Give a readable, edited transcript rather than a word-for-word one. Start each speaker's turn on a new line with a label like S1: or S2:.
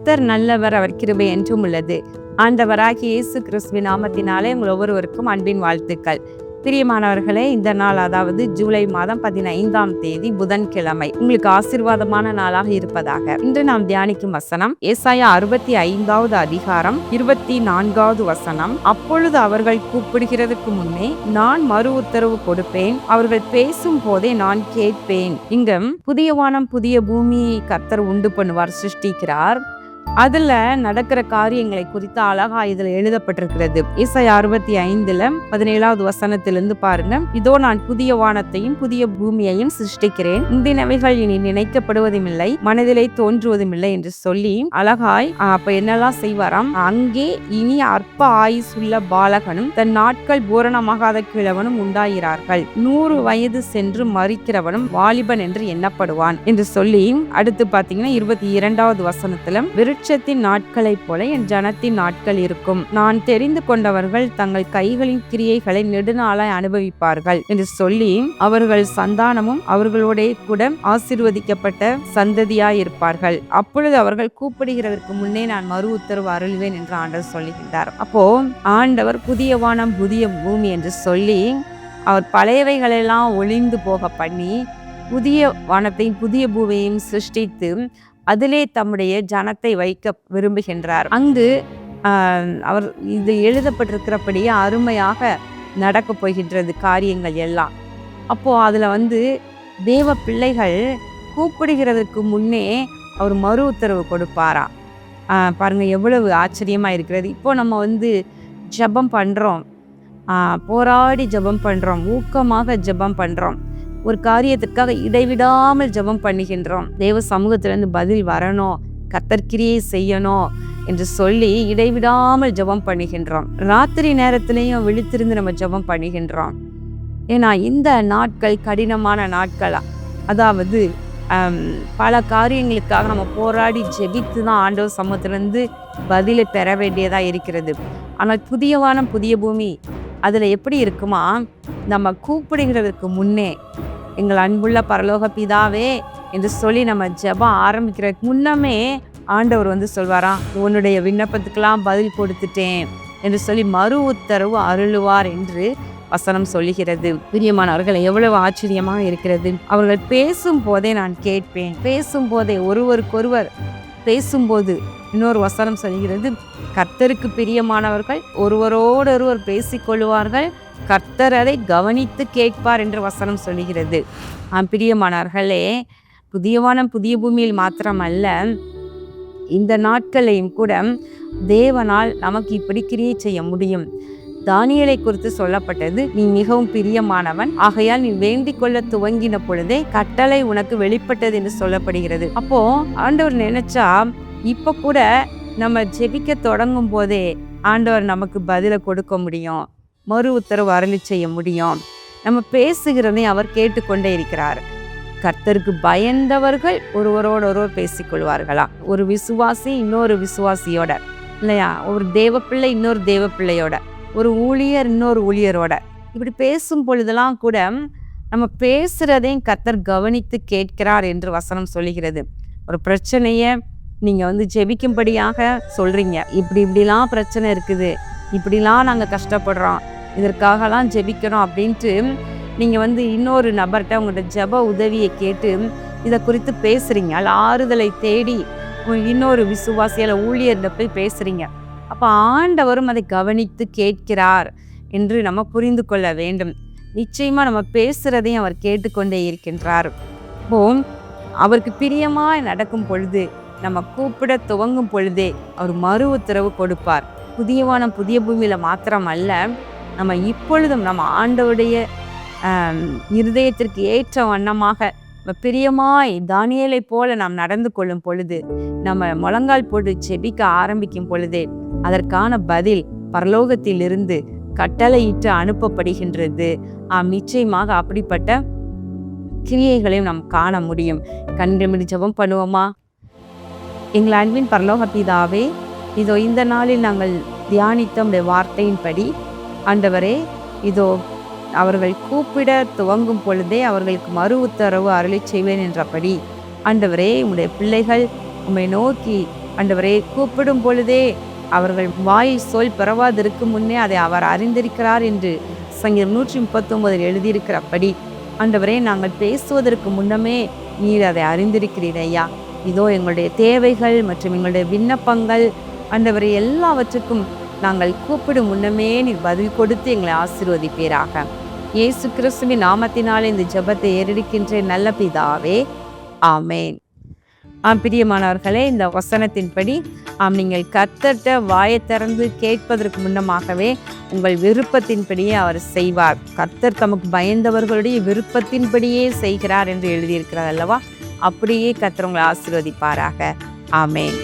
S1: கர்த்தர் நல்லவர், அவர் கிருபை என்றும் உள்ளது. ஆண்டவராகிய இயேசு கிறிஸ்துவின் நாமத்தினாலே உங்கள் ஒவ்வொருவருக்கும் அன்பின் வாழ்த்துக்கள். பிரியமானவர்களே, இந்த நாள் அதாவது ஜூலை மாதம் 15ஆம் தேதி புதன்கிழமை உங்களுக்கு ஆசீர்வாதமான நாளாக இருப்பதாக. இன்று நாம் தியானிக்கும் வசனம் ஏசாயா 65வது அதிகாரம் 24வது வசனம். அப்பொழுது அவர்கள் கூப்பிடுகிறதுக்கு முன்னே நான் மறு உத்தரவு கொடுப்பேன், அவர்கள் பேசும் போதே நான் கேட்பேன். இங்க புதிய வானம் புதிய பூமியை கர்த்தர் உண்டு பண்ணுவார், சிருஷ்டிக்கிறார். அதுல நடக்கிற காரியங்களை குறித்து அழகா இதுல எழுதப்பட்டிருக்கிறது. ஏசாயா 65:17வது வசனத்திலிருந்து பாருங்க. இதோ நான் புதிய வானத்தையும் புதிய பூமியையும் சிருஷ்டிக்கிறேன், முந்தினவைகள் இனி நினைக்கப்படுவதும் இல்லை, மனதிலே தோன்றுவதும் இல்லை என்று சொல்லி அழகாய் அப்ப என்னெல்லாம் செய்வாராம். அங்கே இனி அற்ப ஆயுசுள்ள பாலகனும் தன் நாட்கள் பூரணமாகாத கிழவனும் உண்டாகிறார்கள், 100 வயது சென்று மரிக்கிறவனும் வாலிபன் என்று எண்ணப்படுவான் என்று சொல்லி அடுத்து பாத்தீங்கன்னா 22வது வசனத்துல விருட்சத்தின் நாட்களைப் போல என் ஜனத்தின் நாட்கள் இருக்கும், நான் தெரிந்து கொண்டவர்கள் தங்கள் கைகளின் கிரியைகளை நெடுநாளாய் அனுபவிப்பார்கள் என்று சொல்லி அவர்கள் சந்தானமும் அவர்களோட கூட ஆசீர்வதிக்கப்பட்ட சந்ததியாய் இருப்பார்கள். அப்பொழுது அவர்கள் கூப்பிடுகிறதற்கு முன்னே நான் மறு உத்தரவு அருள்வேன் என்று ஆண்டவர் சொல்லுகின்றார். அப்போ ஆண்டவர் புதிய வானம் புதிய பூமி என்று சொல்லி அவர் பழையவைகளெல்லாம் ஒளிந்து போக பண்ணி புதிய வானத்தையும் புதிய பூமியையும் சிருஷ்டித்து அதிலே தம்முடைய ஜனத்தை வைக்க விரும்புகின்றார். அங்கு அவர் இது எழுதப்பட்டிருக்கிறபடியே அருமையாக நடக்க போகின்றது காரியங்கள் எல்லாம். அப்போ அதுல தேவ பிள்ளைகள் கூப்பிடுகிறதுக்கு முன்னே அவர் மறு உத்தரவு கொடுப்பாராம். பாருங்க எவ்வளவு ஆச்சரியமா இருக்கிறது. இப்போ நம்ம ஜெபம் பண்றோம், போராடி ஜெபம் பண்றோம், ஊக்கமாக ஜெபம் பண்றோம், ஒரு காரியத்திற்காக இடைவிடாமல் ஜெபம் பண்ணுகின்றோம். தேவ சமூகத்திலிருந்து பதில் வரணும், கர்த்தர் கிரியை செய்யணும் என்று சொல்லி இடைவிடாமல் ஜெபம் பண்ணுகின்றோம். ராத்திரி நேரத்திலையும் விழித்திருந்து நம்ம ஜெபம் பண்ணுகின்றோம். ஏன்னா இந்த நாட்கள் கடினமான நாட்களா, அதாவது பல காரியங்களுக்காக நம்ம போராடி ஜெபித்து தான் ஆண்டவர் சமூகத்திலிருந்து பதிலை பெற வேண்டியதா இருக்கிறது. ஆனால் புதிய வானம் புதிய பூமி அதுல எப்படி இருக்குமா, நம்ம கூப்பிடுகிறதுக்கு முன்னே எங்கள் அன்புள்ள பரலோக பிதாவே என்று சொல்லி நம்ம ஜெபம் ஆரம்பிக்கிறதுக்கு முன்னமே ஆண்டவர் சொல்வாராம், உன்னுடைய விண்ணப்பத்துக்கெல்லாம் பதில் கொடுத்துட்டேன் என்று சொல்லி மறு உத்தரவு அருளுவார் என்று வசனம் சொல்லுகிறது. பிரியமானவர்கள், எவ்வளவு ஆச்சரியமாக இருக்கிறது. அவர்கள் பேசும் போதே நான் கேட்பேன். பேசும் போதே ஒருவருக்கொருவர் பேசும்போது இன்னொரு வசனம் சொல்கிறது, கர்த்தருக்கு பிரியமானவர்கள் ஒருவரோடொருவர் பேசிக்கொள்வார்கள், கர்த்தர் அதை கவனித்து கேட்பார் என்று வசனம் சொல்லுகிறது. பிரியமானவர்களே, புதிய வானம் புதிய பூமியில் மாத்திரமல்ல, இந்த நாட்களையும் கூட தேவனால் நமக்கு இப்படி கிரியை செய்ய முடியும். தானியேலை குறித்து சொல்லப்பட்டது, நீ மிகவும் பிரியமானவன், ஆகையால் நீ வேண்டிக் கொள்ள துவங்கின பொழுதே கட்டளை உனக்கு வெளிப்பட்டது என்று சொல்லப்படுகிறது. அப்போ ஆண்டவர் நினைச்சா இப்ப கூட நம்ம ஜெபிக்க தொடங்கும் போதே ஆண்டவர் நமக்கு பதிலை கொடுக்க முடியும், மறு உத்தரவு அருளி செய்ய முடியும். நம்ம பேசுகிறதை அவர் கேட்டுக்கொண்டே இருக்கிறார். கர்த்தருக்கு பயந்தவர்கள் ஒருவரோடொருவர் பேசிக்கொள்வார்களா, ஒரு விசுவாசி இன்னொரு விசுவாசியோட இல்லையா, ஒரு தேவ பிள்ளை இன்னொரு தேவ பிள்ளையோட, ஒரு ஊழியர் இன்னொரு ஊழியரோட, இப்படி பேசும் பொழுதெல்லாம் கூட நம்ம பேசுறதையும் கர்த்தர் கவனித்து கேட்கிறார் என்று வசனம் சொல்லுகிறது. ஒரு பிரச்சனையை நீங்க ஜெபிக்கும்படியாக சொல்றீங்க, இப்படிலாம் பிரச்சனை இருக்குது, இப்படிலாம் நாங்கள் கஷ்டப்படுறோம், இதற்காகலாம் ஜெபிக்கிறோம் அப்படின்ட்டு நீங்க இன்னொரு நபர்கிட்ட உங்களோட ஜெப உதவியை கேட்டு இதை குறித்து பேசுறீங்க, அல்ல ஆறுதலை தேடி இன்னொரு விசுவாசியால ஊழியர்கிட்ட போய் பேசுறீங்க. அப்ப ஆண்டவரும் அதை கவனித்து கேட்கிறார் என்று நம்ம புரிந்து கொள்ள வேண்டும். நிச்சயமா நம்ம பேசுறதையும் அவர் கேட்டுக்கொண்டே இருக்கின்றார். இப்போ அவருக்கு பிரியமாய் நடக்கும் பொழுது, நம்ம கூப்பிட துவங்கும் பொழுதே அவர் மறு உத்தரவு கொடுப்பார். புதிய வானம் புதிய பூமியில மாத்திரம் அல்ல, நம்ம இப்பொழுதும் நம்ம ஆண்டவருடைய இருதயத்திற்கு ஏற்ற வண்ணமாக பிரியமாய் தானியேலை போல நாம் நடந்து கொள்ளும் பொழுது, நம்ம முழங்கால் போட்டு ஜெபிக்க ஆரம்பிக்கும் பொழுதே அதற்கான பதில் பரலோகத்தில் இருந்து கட்டளையிட்டு அனுப்பப்படுகின்றது. நிச்சயமாக அப்படிப்பட்ட கிரியைகளையும் நாம் காண முடியும். கண்ணிமிடி ஜெபம் பண்ணுவோமா? எங்கள் அன்பின் பரலோக பிதாவே, இதோ இந்த நாளில் நாங்கள் தியானித்த உடைய வார்த்தையின்படி ஆண்டவரே, இதோ அவர்கள் கூப்பிட துவங்கும் பொழுதே அவர்களுக்கு மறு உத்தரவு அருளி செய்வேன் என்றபடி ஆண்டவரே, உம்முடைய பிள்ளைகள் உம்மை நோக்கி ஆண்டவரே, கூப்பிடும் பொழுதே அவர்கள் வாயில் சொல் பிறவாதிருக்கும் முன்னே அதை அவர் அறிந்திருக்கிறார் என்று சங்கீதம் 139 எழுதியிருக்கிறபடி ஆண்டவரே, நாங்கள் பேசுவதற்கு முன்னமே நீர் அதை அறிந்திருக்கிறீர் ஐயா. இதோ எங்களுடைய தேவைகள் மற்றும் எங்களுடைய விண்ணப்பங்கள் ஆண்டவரே எல்லாவற்றுக்கும் நாங்கள் கூப்பிடும் முன்னமே நீர் பதில் கொடுத்து எங்களை ஆசீர்வதிப்பீராக. இயேசு கிறிஸ்துவின் நாமத்தினாலே இந்த ஜெபத்தை ஏறெடுக்கின்ற நல்ல பிதாவே, ஆமேன். பிரியமானவர்களே, இந்த வசனத்தின்படி நீங்கள் கர்த்தர்ட்ட வாயை திறந்து கேட்பதற்கு முன்னமாகவே உங்கள் விருப்பத்தின்படியே அவர் செய்வார். கர்த்தர் தமக்கு பயந்தவர்களுடைய விருப்பத்தின்படியே செய்கிறார் என்று எழுதியிருக்கிறார் அல்லவா? அப்படியே கர்த்தர் உங்களை ஆசீர்வதிப்பாராக. ஆமேன்.